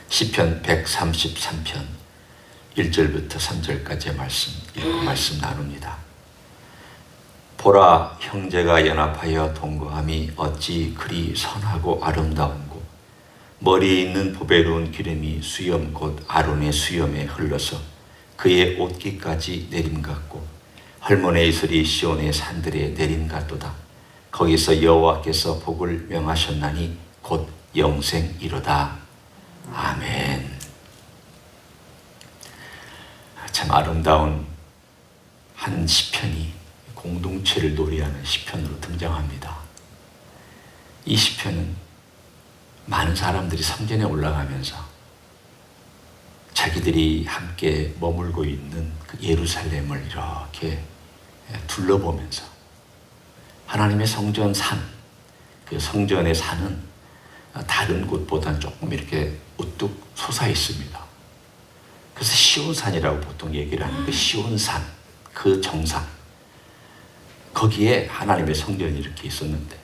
시편 133편 1절부터 3절까지의 말씀, 읽고 말씀 나눕니다. 보라, 형제가 연합하여 동거함이 어찌 그리 선하고 아름다운고, 머리에 있는 보배로운 기름이 수염 곧 아론의 수염에 흘러서 그의 옷깃까지 내림 같고, 헐몬의 이슬이 시온의 산들에 내림 같도다. 거기서 여호와께서 복을 명하셨나니 곧 영생이로다. 아멘. 참 아름다운 한 시편이 공동체를 노래하는 시편으로 등장합니다. 이 시편은 많은 사람들이 성전에 올라가면서 자기들이 함께 머물고 있는 그 예루살렘을 이렇게 둘러보면서 하나님의 성전 산, 그 성전의 산은 다른 곳보다는 조금 이렇게 우뚝 솟아 있습니다. 그래서 시온산이라고 보통 얘기를 하는 그 시온산, 그 정상, 거기에 하나님의 성전이 이렇게 있었는데,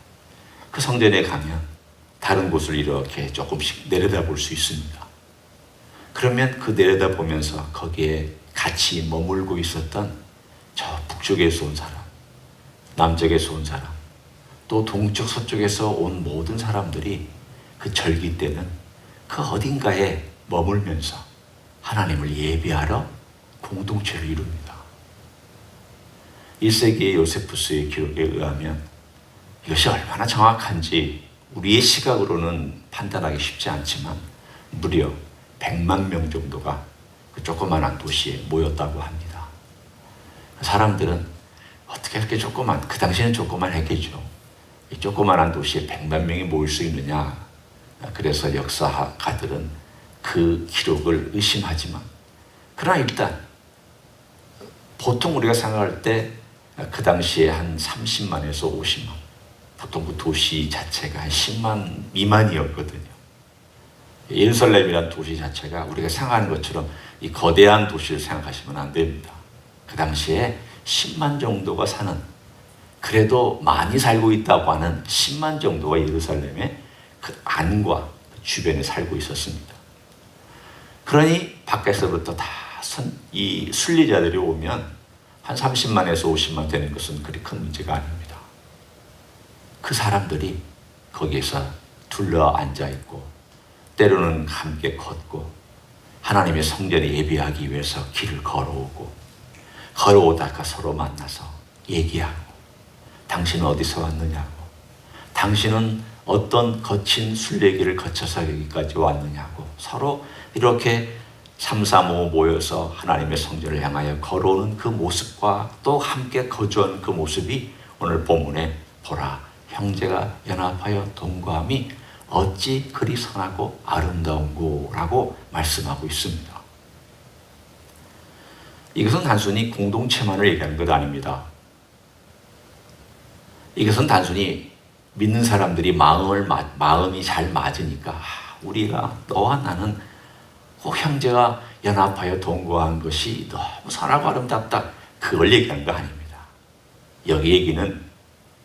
그 성전에 가면 다른 곳을 이렇게 조금씩 내려다볼 수 있습니다. 그러면 그 내려다보면서 거기에 같이 머물고 있었던 저 북쪽에서 온 사람, 남쪽에서 온 사람, 또 동쪽 서쪽에서 온 모든 사람들이 그 절기 때는 그 어딘가에 머물면서 하나님을 예배하러 공동체를 이룹니다. 1세기의 요세푸스의 기록에 의하면 이것이 얼마나 정확한지 우리의 시각으로는 판단하기 쉽지 않지만 무려 100만 명 정도가 그 조그만한 도시에 모였다고 합니다. 사람들은 어떻게 이렇게 그 당시에는 조그만했겠죠. 이 조그만한 도시에 100만 명이 모일 수 있느냐. 그래서 역사가들은 그 기록을 의심하지만, 그러나 일단 보통 우리가 생각할 때 그 당시에 한 30만에서 50만, 보통 그 도시 자체가 한 10만 미만이었거든요. 예루살렘이라는 도시 자체가 우리가 생각하는 것처럼 이 거대한 도시를 생각하시면 안 됩니다. 그 당시에 10만 정도가 사는, 그래도 많이 살고 있다고 하는 10만 정도가 예루살렘의 그 안과 주변에 살고 있었습니다. 그러니 밖에서부터 다 이 순리자들이 오면 한 30만에서 50만 되는 것은 그리 큰 문제가 아닙니다. 그 사람들이 거기에서 둘러 앉아 있고, 때로는 함께 걷고, 하나님의 성전에 예배하기 위해서 길을 걸어오다가 서로 만나서 얘기하고, 당신은 어디서 왔느냐고, 당신은 어떤 거친 순례길을 거쳐서 여기까지 왔느냐고, 서로 이렇게 3, 4, 5 모여서 하나님의 성전을 향하여 걸어오는 그 모습과 또 함께 거주한 그 모습이 오늘 본문에 보라, 형제가 연합하여 동거함이 어찌 그리 선하고 아름다운고라고 말씀하고 있습니다. 이것은 단순히 공동체만을 얘기하는 것 아닙니다. 이것은 단순히 믿는 사람들이 마음이 잘 맞으니까 우리가 너와 나는 형제가 연합하여 동거한 것이 너무 선하고 아름답다, 그걸 얘기하는 거 아닙니다. 여기 얘기는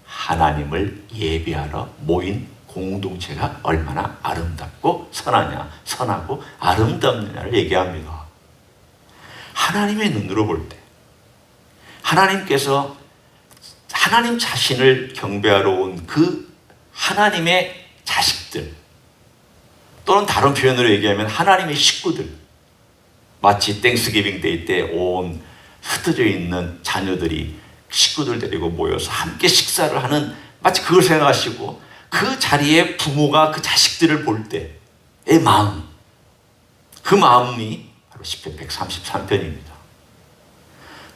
하나님을 예배하러 모인 공동체가 얼마나 아름답고 선하고 아름답느냐를 얘기합니다. 하나님의 눈으로 볼 때 하나님께서 하나님 자신을 경배하러 온 그 하나님의 자식들, 또는 다른 표현으로 얘기하면 하나님의 식구들, 마치 땡스기빙 데이 때 온 흩어져 있는 자녀들이 식구들 데리고 모여서 함께 식사를 하는, 마치 그걸 생각하시고 그 자리에 부모가 그 자식들을 볼 때의 마음, 그 마음이 바로 시편 133편입니다.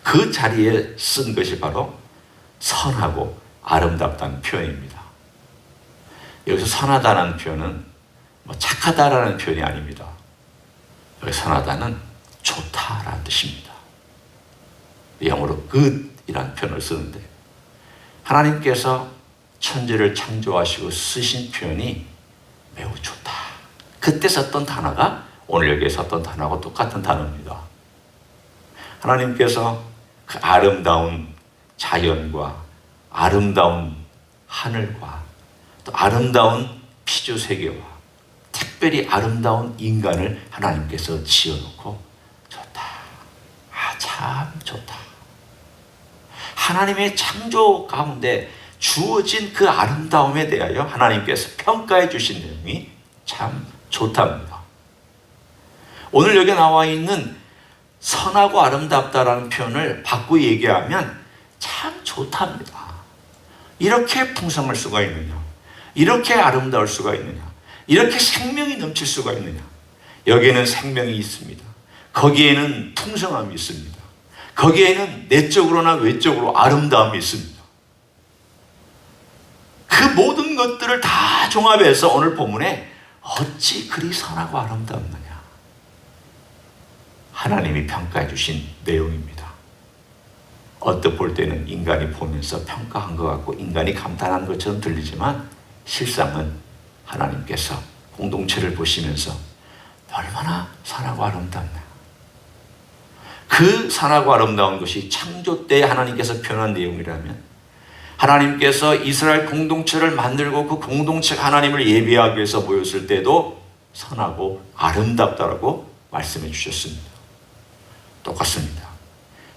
그 자리에 쓴 것이 바로 선하고 아름답다는 표현입니다. 여기서 선하다는 표현은 착하다라는 표현이 아닙니다. 여기 선하다는 좋다라는 뜻입니다. 영어로 good이라는 표현을 쓰는데, 하나님께서 천지를 창조하시고 쓰신 표현이 매우 좋다. 그때 썼던 단어가 오늘 여기에 썼던 단어하고 똑같은 단어입니다. 하나님께서 그 아름다운 자연과 아름다운 하늘과 또 아름다운 피조세계와 특별히 아름다운 인간을 하나님께서 지어놓고 좋다. 참 좋다. 하나님의 창조 가운데 주어진 그 아름다움에 대하여 하나님께서 평가해 주신 내용이 참 좋답니다. 오늘 여기 나와 있는 선하고 아름답다라는 표현을 바꾸어 얘기하면 참 좋답니다. 이렇게 풍성할 수가 있느냐? 이렇게 아름다울 수가 있느냐? 이렇게 생명이 넘칠 수가 있느냐? 여기에는 생명이 있습니다. 거기에는 풍성함이 있습니다. 거기에는 내적으로나 외적으로 아름다움이 있습니다. 그 모든 것들을 다 종합해서 오늘 본문에 어찌 그리 선하고 아름답느냐? 하나님이 평가해 주신 내용입니다. 언뜻 볼 때는 인간이 보면서 평가한 것 같고 인간이 감탄한 것처럼 들리지만 실상은 하나님께서 공동체를 보시면서 얼마나 선하고 아름답나. 그 선하고 아름다운 것이 창조 때 하나님께서 표현한 내용이라면 하나님께서 이스라엘 공동체를 만들고 그 공동체가 하나님을 예배하기 위해서 모였을 때도 선하고 아름답다라고 말씀해 주셨습니다. 똑같습니다.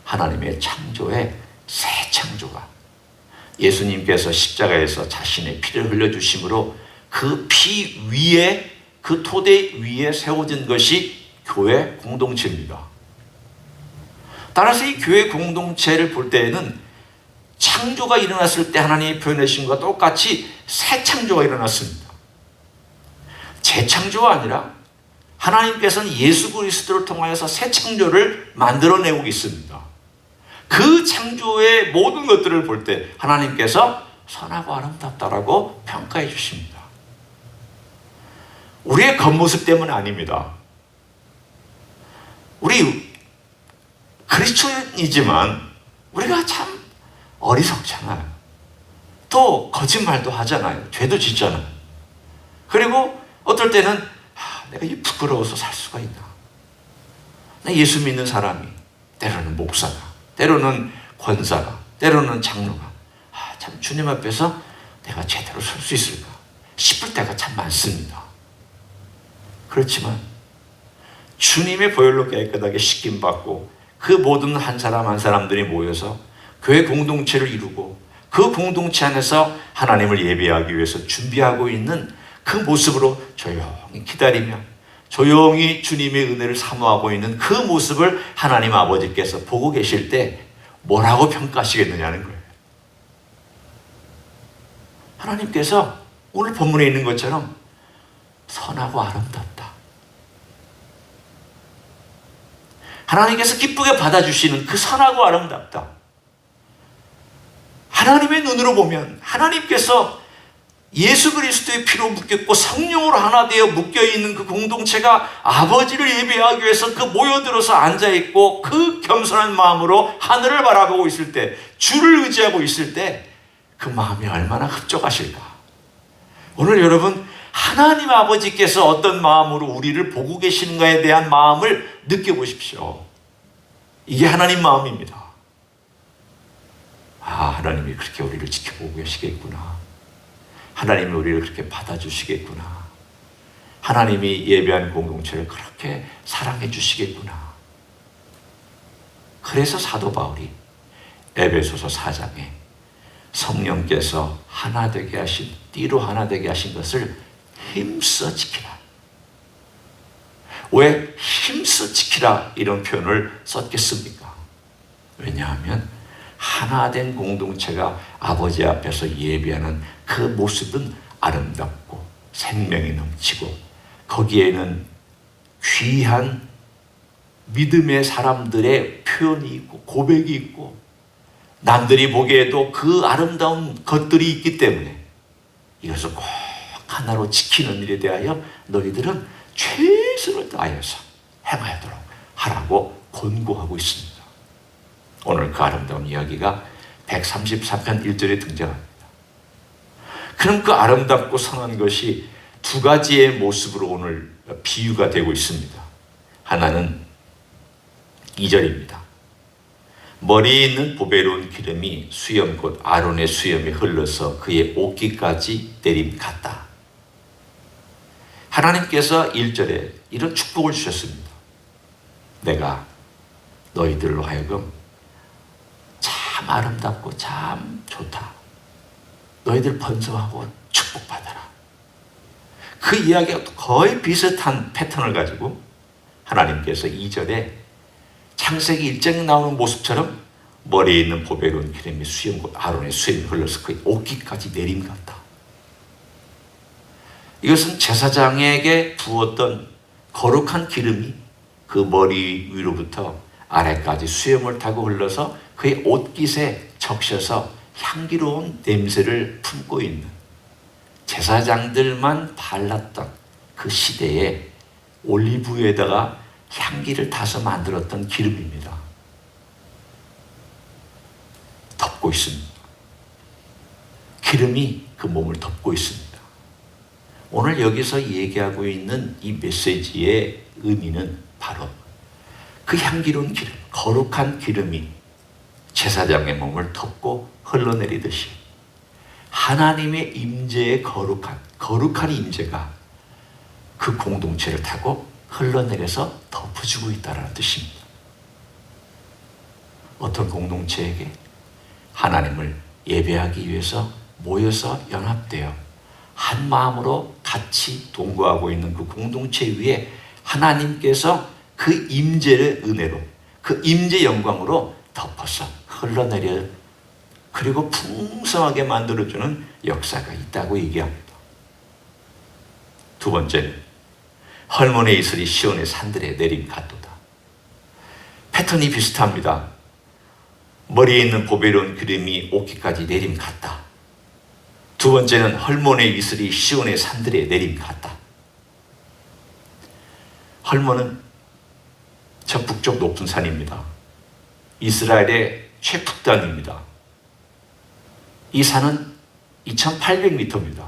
하나님의 창조의 새 창조가 예수님께서 십자가에서 자신의 피를 흘려주심으로 그 피 위에 그 토대 위에 세워진 것이 교회 공동체입니다. 따라서 이 교회 공동체를 볼 때에는 창조가 일어났을 때 하나님이 표현해 주신 것과 똑같이 새 창조가 일어났습니다. 재창조가 아니라 하나님께서는 예수 그리스도를 통하여서 새 창조를 만들어내고 있습니다. 그 창조의 모든 것들을 볼 때 하나님께서 선하고 아름답다라고 평가해 주십니다. 우리의 겉모습 때문은 아닙니다. 우리 그리스도인이지만 우리가 참 어리석잖아요. 또 거짓말도 하잖아요. 죄도 짓잖아요. 그리고 어떨 때는 내가 이 부끄러워서 살 수가 있나. 나 예수 믿는 사람이 때로는 목사가, 때로는 권사가, 때로는 장로가 참 주님 앞에서 내가 제대로 설 수 있을까 싶을 때가 참 많습니다. 그렇지만 주님의 보혈로 깨끗하게 씻김받고 그 모든 한 사람 한 사람들이 모여서 교회 공동체를 이루고 그 공동체 안에서 하나님을 예배하기 위해서 준비하고 있는 그 모습으로 조용히 기다리며 조용히 주님의 은혜를 사모하고 있는 그 모습을 하나님 아버지께서 보고 계실 때 뭐라고 평가하시겠느냐는 거예요. 하나님께서 오늘 본문에 있는 것처럼 선하고 아름답다. 하나님께서 기쁘게 받아주시는 그 선하고 아름답다. 하나님의 눈으로 보면 하나님께서 예수 그리스도의 피로 묶였고 성령으로 하나 되어 묶여있는 그 공동체가 아버지를 예배하기 위해서 그 모여들어서 앉아있고 그 겸손한 마음으로 하늘을 바라보고 있을 때, 주를 의지하고 있을 때 그 마음이 얼마나 흡족하실까. 오늘 여러분 하나님 아버지께서 어떤 마음으로 우리를 보고 계시는가에 대한 마음을 느껴보십시오. 이게 하나님 마음입니다. 하나님이 그렇게 우리를 지켜보고 계시겠구나. 하나님이 우리를 그렇게 받아주시겠구나. 하나님이 예배한 공동체를 그렇게 사랑해 주시겠구나. 그래서 사도 바울이 에베소서 4장에 성령께서 하나 되게 하신, 띠로 하나 되게 하신 것을 힘써 지키라. 왜 힘써 지키라 이런 표현을 썼겠습니까? 왜냐하면 하나 된 공동체가 아버지 앞에서 예배하는 그 모습은 아름답고 생명이 넘치고 거기에는 귀한 믿음의 사람들의 표현이 있고 고백이 있고 남들이 보기에도 그 아름다운 것들이 있기 때문에 이것을 꼭 하나로 지키는 일에 대하여 너희들은 최선을 다하여서 행하도록 하라고 권고하고 있습니다. 오늘 그 아름다운 이야기가 133편 1절에 등장합니다. 그럼 그 아름답고 선한 것이 두 가지의 모습으로 오늘 비유가 되고 있습니다. 하나는 2절입니다. 머리에 있는 보배로운 기름이 수염 곧 아론의 수염에 흘러서 그의 옷깃까지 내림 같다. 하나님께서 1절에 이런 축복을 주셨습니다. 내가 너희들로 하여금 참 아름답고 참 좋다. 너희들 번성하고 축복받아라. 그 이야기가 거의 비슷한 패턴을 가지고 하나님께서 2절에 창세기 1장에 나오는 모습처럼 머리에 있는 보배로운 기름이 아론의 수염이 흘러서 그 옷깃까지 내림 같다. 이것은 제사장에게 부었던 거룩한 기름이 그 머리 위로부터 아래까지 수염을 타고 흘러서 그의 옷깃에 적셔서 향기로운 냄새를 품고 있는, 제사장들만 발랐던 그 시대에 올리브유에다가 향기를 타서 만들었던 기름입니다. 덮고 있습니다. 기름이 그 몸을 덮고 있습니다. 오늘 여기서 얘기하고 있는 이 메시지의 의미는 바로 그 향기로운 기름, 거룩한 기름이 제사장의 몸을 덮고 흘러내리듯이 하나님의 임재의 거룩한 임재가 그 공동체를 타고 흘러내려서 덮어주고 있다는 뜻입니다. 어떤 공동체에게 하나님을 예배하기 위해서 모여서 연합되어 한 마음으로 같이 동거하고 있는 그 공동체 위에 하나님께서 그 임재의 은혜로, 그 임재 영광으로 덮어서 흘러내려 그리고 풍성하게 만들어주는 역사가 있다고 얘기합니다. 두 번째는 헐몬의 이슬이 시온의 산들에 내림 같도다. 패턴이 비슷합니다. 머리에 있는 보배로운 기름이 옷깃까지 내림 같다. 두 번째는 헐몬의 이슬이 시온의 산들에 내림 같다. 헐몬은 저 북쪽 높은 산입니다. 이스라엘의 최북단입니다. 이 산은 2800m입니다.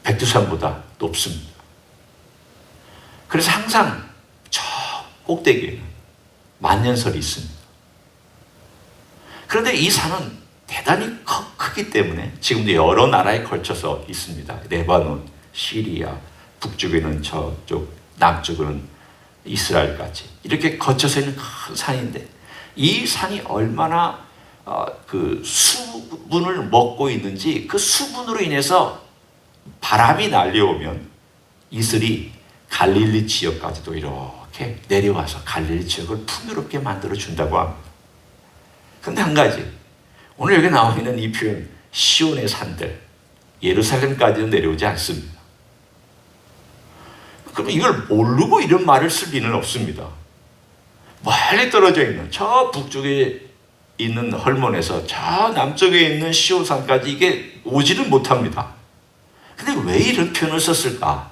백두산보다 높습니다. 그래서 항상 저 꼭대기에는 만년설이 있습니다. 그런데 이 산은 대단히 크기 때문에 지금도 여러 나라에 걸쳐서 있습니다. 레바논, 시리아, 북쪽에는 저쪽, 남쪽은 이스라엘까지 이렇게 거쳐서 있는 큰 산인데, 이 산이 얼마나 그 수분을 먹고 있는지, 그 수분으로 인해서 바람이 날려오면 이슬이 갈릴리 지역까지도 이렇게 내려와서 갈릴리 지역을 풍요롭게 만들어 준다고 합니다. 그런데 한 가지, 오늘 여기 나와 있는 이 표현 시온의 산들, 예루살렘까지는 내려오지 않습니다. 그럼 이걸 모르고 이런 말을 쓸 리는 없습니다. 멀리 떨어져 있는 저 북쪽에 있는 헐몬에서 저 남쪽에 있는 시온산까지 이게 오지는 못합니다. 근데 왜 이런 표현을 썼을까?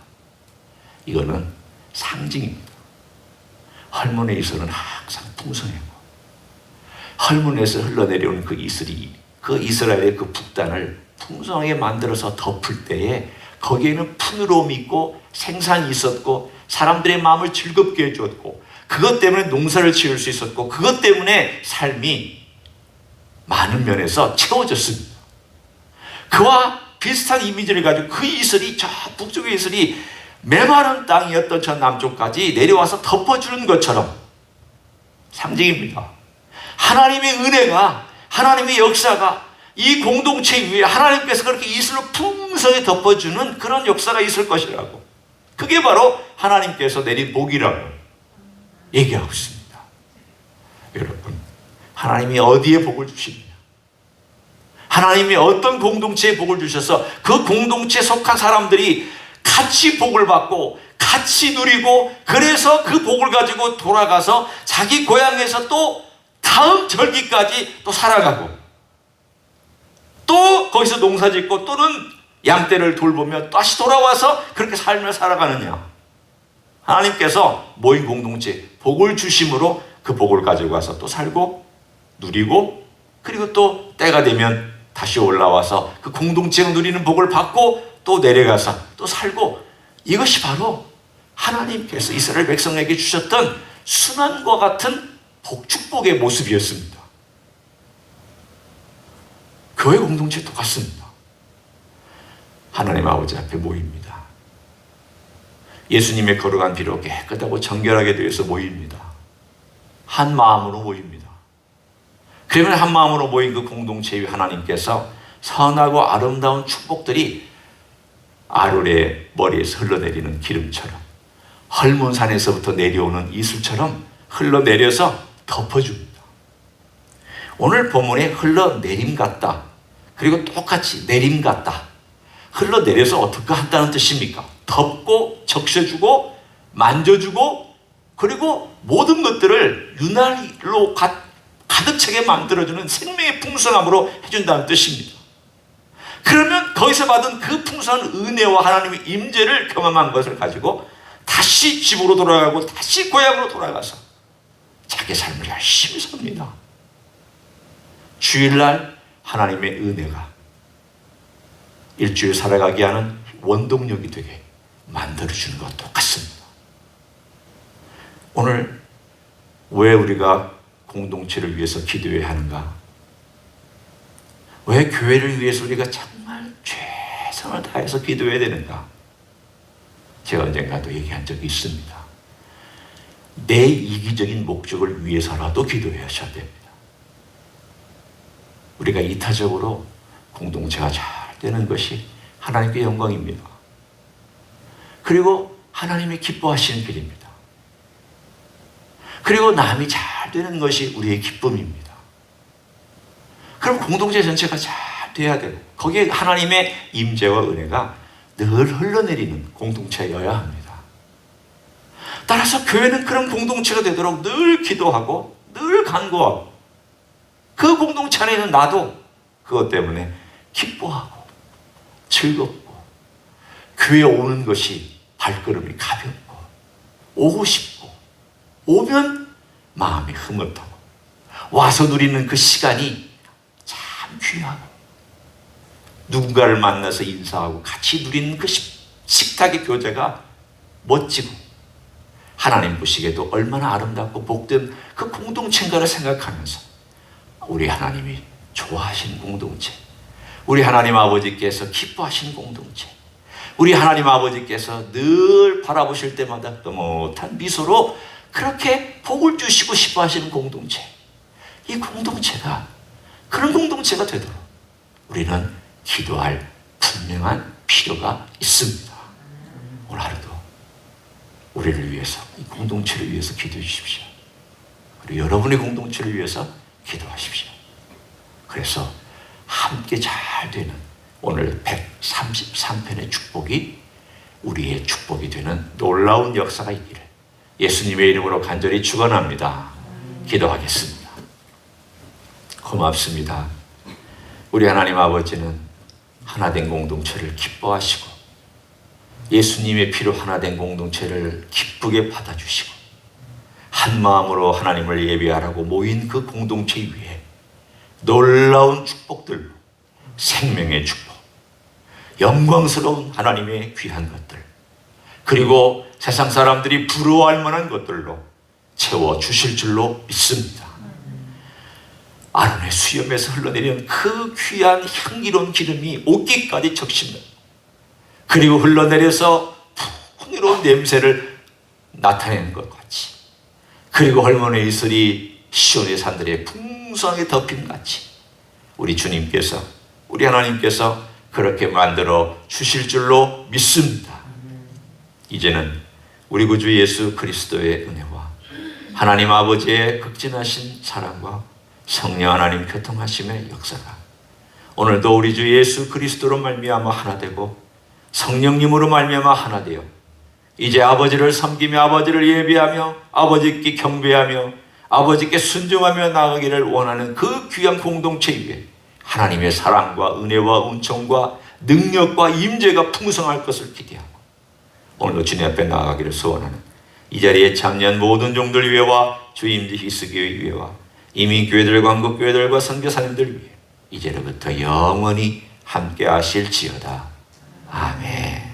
이거는 상징입니다. 헐몬의 이슬은 항상 풍성하고 헐몬에서 흘러내려오는 그 이슬이 그 이스라엘의 그 북단을 풍성하게 만들어서 덮을 때에 거기에는 풍요로움이 있고 생산이 있었고 사람들의 마음을 즐겁게 해주었고 그것 때문에 농사를 지을 수 있었고 그것 때문에 삶이 많은 면에서 채워졌습니다. 그와 비슷한 이미지를 가지고 그 이슬이 저 북쪽의 이슬이 메마른 땅이었던 저 남쪽까지 내려와서 덮어주는 것처럼 상징입니다. 하나님의 은혜가, 하나님의 역사가 이 공동체 위에 하나님께서 그렇게 이슬로 풍성히 덮어주는 그런 역사가 있을 것이라고, 그게 바로 하나님께서 내린 복이라고 얘기하고 있습니다. 여러분, 하나님이 어디에 복을 주시느냐, 하나님이 어떤 공동체에 복을 주셔서 그 공동체에 속한 사람들이 같이 복을 받고 같이 누리고, 그래서 그 복을 가지고 돌아가서 자기 고향에서 또 다음 절기까지 또 살아가고 또 거기서 농사짓고 또는 양떼를 돌보며 다시 돌아와서 그렇게 삶을 살아가느냐. 하나님께서 모인 공동체에 복을 주심으로 그 복을 가지고 가서 또 살고 누리고, 그리고 또 때가 되면 다시 올라와서 그 공동체가 누리는 복을 받고 또 내려가서 또 살고, 이것이 바로 하나님께서 이스라엘 백성에게 주셨던 순환과 같은 축복의 모습이었습니다. 교회 공동체 똑같습니다. 하나님 아버지 앞에 모입니다. 예수님의 거룩한 피로 깨끗하고 정결하게 되어서 모입니다. 한 마음으로 모입니다. 그러면 한 마음으로 모인 그 공동체 위 하나님께서 선하고 아름다운 축복들이 아론의 머리에서 흘러내리는 기름처럼, 헐몬산에서부터 내려오는 이슬처럼 흘러내려서 덮어줍니다. 오늘 본문에 흘러내림 같다, 그리고 똑같이 내림 같다, 흘러내려서 어떻게 한다는 뜻입니까? 덮고 적셔주고 만져주고, 그리고 모든 것들을 윤활로 가득 차게 만들어주는 생명의 풍성함으로 해준다는 뜻입니다. 그러면 거기서 받은 그 풍성한 은혜와 하나님의 임재를 경험한 것을 가지고 다시 집으로 돌아가고 다시 고향으로 돌아가서 자기 삶을 열심히 삽니다. 주일날 하나님의 은혜가 일주일 살아가게 하는 원동력이 되게 만들어주는 것과 똑같습니다. 오늘 왜 우리가 공동체를 위해서 기도해야 하는가? 왜 교회를 위해서 우리가 정말 최선을 다해서 기도해야 되는가? 제가 언젠가도 얘기한 적이 있습니다. 내 이기적인 목적을 위해서라도 기도하셔야 됩니다. 우리가 이타적으로 공동체가 잘 되는 것이 하나님께 영광입니다. 그리고 하나님이 기뻐하시는 길입니다. 그리고 남이 잘 되는 것이 우리의 기쁨입니다. 그럼 공동체 전체가 잘 돼야 되고, 거기에 하나님의 임재와 은혜가 늘 흘러내리는 공동체여야 합니다. 따라서 교회는 그런 공동체가 되도록 늘 기도하고 늘 간구하고, 그 공동체 안에 있는 나도 그것 때문에 기뻐하고 즐겁고, 교회에 오는 것이 발걸음이 가볍고, 오고 싶고, 오면 마음이 흐뭇하고, 와서 누리는 그 시간이 참 귀하고, 누군가를 만나서 인사하고 같이 누리는 그 식탁의 교제가 멋지고, 하나님 보시기에도 얼마나 아름답고 복된 그 공동체인가를 생각하면서 우리 하나님이 좋아하시는 공동체, 우리 하나님 아버지께서 기뻐하시는 공동체, 우리 하나님 아버지께서 늘 바라보실 때마다 뜨뜻한 미소로 그렇게 복을 주시고 싶어 하시는 공동체, 이 공동체가 그런 공동체가 되도록 우리는 기도할 분명한 필요가 있습니다. 오늘 하루도 우리를 위해서, 이 공동체를 위해서 기도해 주십시오. 그리고 여러분의 공동체를 위해서 기도하십시오. 그래서 함께 잘 되는 오늘 133편의 축복이 우리의 축복이 되는 놀라운 역사가 있기를 예수님의 이름으로 간절히 축원합니다. 기도하겠습니다. 고맙습니다. 우리 하나님 아버지는 하나된 공동체를 기뻐하시고, 예수님의 피로 하나된 공동체를 기쁘게 받아주시고, 한 마음으로 하나님을 예배하라고 모인 그 공동체 위에 놀라운 축복들로, 생명의 축복, 영광스러운 하나님의 귀한 것들, 그리고 세상 사람들이 부러워할 만한 것들로 채워주실 줄로 믿습니다. 아론의 수염에서 흘러내리는 그 귀한 향기로운 기름이 옷깃까지 적십니다. 그리고 흘러내려서 풍요로운 냄새를 나타내는 것 같이, 그리고 헐몬의 이슬이 시온의 산들에 풍성하게 덮인 같이 우리 주님께서, 우리 하나님께서 그렇게 만들어 주실 줄로 믿습니다. 이제는 우리 구주 예수 그리스도의 은혜와 하나님 아버지의 극진하신 사랑과 성령 하나님 교통하심의 역사가 오늘도 우리 주 예수 그리스도로 말미암아 하나 되고, 성령님으로 말미암아 하나 되어 이제 아버지를 섬기며 아버지를 예배하며 아버지께 경배하며 아버지께 순종하며 나아가기를 원하는 그 귀한 공동체 위에 하나님의 사랑과 은혜와 은총과 능력과 임재가 풍성할 것을 기대하고, 오늘도 주님 앞에 나아가기를 소원하는 이 자리에 참여한 모든 종들 위에와 주임지 히스기의 위에와 이민 교회들, 광국 교회들과 선교사님들 위해 이제로부터 영원히 함께 하실지어다. 아멘.